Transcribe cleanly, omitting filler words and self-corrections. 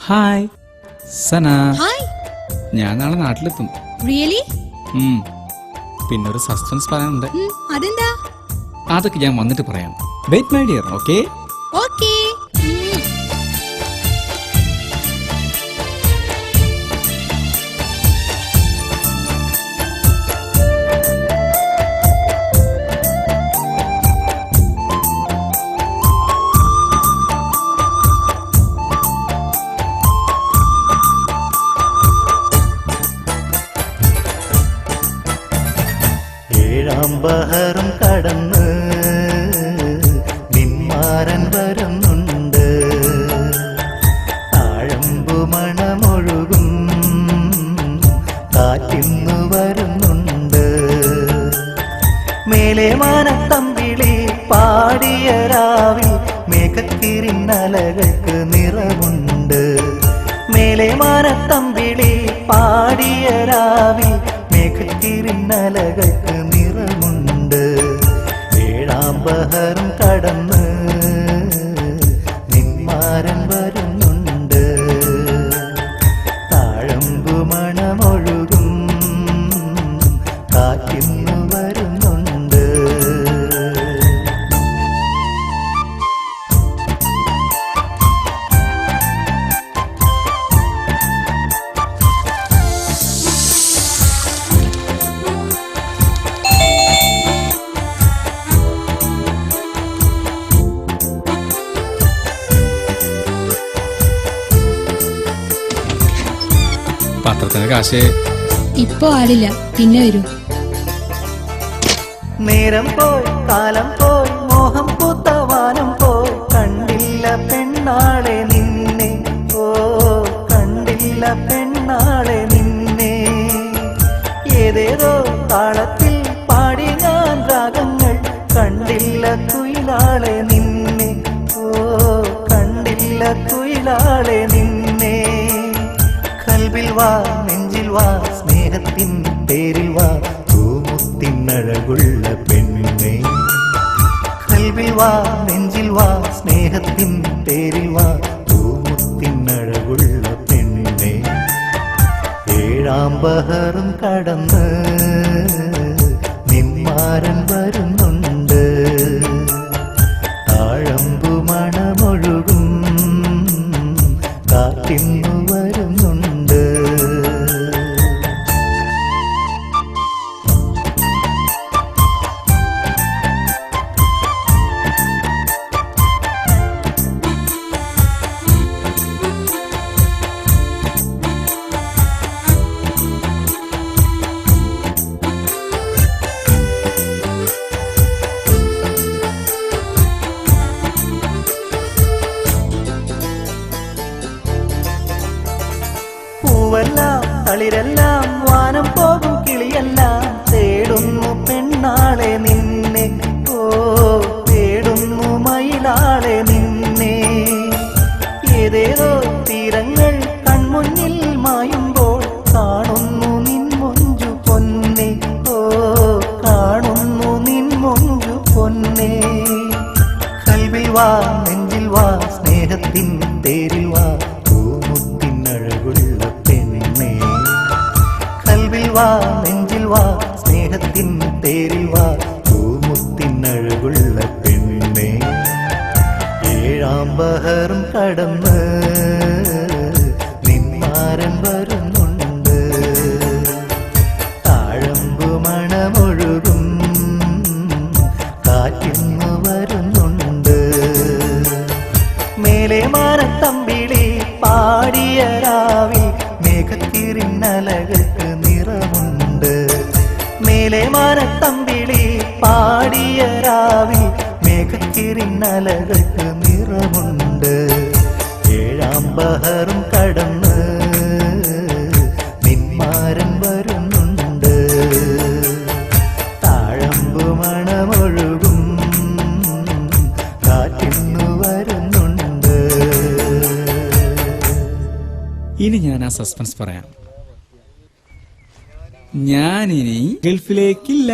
Hi സന. Hi. ഞാൻ നാളെ നാട്ടിലെത്തും. Really? പിന്നെ ഒരു സസ്പെൻസ് പറയാനുണ്ട്. അതെന്താ? അതൊക്കെ ഞാൻ വന്നിട്ട് പറയാം. Wait my dear. Okay? Okay. ബഹറും കടന്ന് നിന്മാരൻ വരുന്നുണ്ട്. ആഴമ്പു മണമൊഴുകും കാറ്റിന്നു വരുന്നുണ്ട്. മേലെ മാനത്തമ്പിളി പാടിയ രാവിൽ മേഘത്തിരിന്നലകൾക്ക് നിറമുണ്ട്. മേലെ മാനത്തമ്പിളി പാടിയ രാവിൽ മേഘത്തിരിന്നലകൾക്ക് നിറമുണ്ട്. ഏഴാം ബഹറും കടന്ന് നിന്മാരൻ വരുന്നുണ്ട്. താഴമ്പു മണമൊഴുകും കാറ്റിന്നു വരുന്നുണ്ട്. പത്രത്തിന് കാശ് ഇപ്പൊ ആളില്ല, പിന്നെ വരും. നേരം പോയി കാലം പോയി മോഹം പൂത്തവാനം പോയി കണ്ടില്ല പെണ്ണാളെ നിന്നെ. ഓ കണ്ടില്ല പെണ്ണാളെ നിന്നെ. ഏതേതോ താളത്തിൽ പാടി ഞാൻ രാഗങ്ങൾ കണ്ടില്ല കുയിലാളെ നിന്നെ. ഓ കണ്ടില്ല കുയിലാളെ നിന്നെ. കൽവിൽ വാ നെഞ്ചിൽ വാ സ്നേഹത്തിൻ പേരിൽ വാ പൂമുത്തിനഴകുള്ള പെണ്ണെ. കൽവിൽ വാ നെഞ്ചിൽ വാ സ്നേഹത്തിൻ പേരിൽ വാ പൂമുത്തിനഴകുള്ള പെണ്ണെ. ഏഴാം ബഹറും കടന്ന് നിന്മാരൻ വരുന്നുണ്ട്. താഴമ്പു മണമൊഴുകും കാറ്റിന്നു വരുന്നുണ്ട്. പൂവെല്ലാം തളിരെല്ലാം വാനം പോകും കിളിയെല്ലാം തേടുന്നു പെണ്ണാളെ നിന്നെ. ഓ തേടുന്നു മയിലാളെ നിന്നെ. ഏതേതോ തീരങ്ങൾ കൺമുന്നിൽ മായുമ്പോൾ കാണുന്നു നിൻ മൊഞ്ചു പൊന്നെ. ഓ കാണുന്നു നിൻ മൊഞ്ചു പൊന്നെ. കൽവിൽ വാ നെഞ്ചിൽ വാ സ്നേഹത്തിൻ തേരിൽ വാ പൂമുത്തിനഴകുള്ള പെണ്ണെ. കൽവിൽ വാ നെഞ്ചിൽ വാ സ്നേഹത്തിൻ തേരിൽ വാ പൂമുത്തിനഴകുള്ള പെണ്ണെ. ഏഴാം ബഹറും കടന്ന് നിന്മാരൻ വരുന്നുണ്ട്. താഴമ്പു മണമൊഴുകും കാറ്റിന്നു വരുന്നുണ്ട്. മേലെ മാനത്തമ്പിളി പാടിയ രാവിൽ മേഘത്തിരിന്നലകൾക്ക് നിറമുണ്ട്. മേലെ മാനത്തമ്പിളി പാടിയ രാവിൽ മേഘത്തിരിന്നലകൾക്ക് നിറമുണ്ട്. ഏഴാം ബഹറും കടന്ന് നിന്മാരൻ വരുന്നുണ്ട്. താഴമ്പു മണമൊഴുകും കാറ്റിന്നു വരുന്നുണ്ട്. ഇനി ഞാൻ ആ സസ്പെൻസ് പറയാം. ഞാനിനി ഗൾഫിലേക്കില്ല.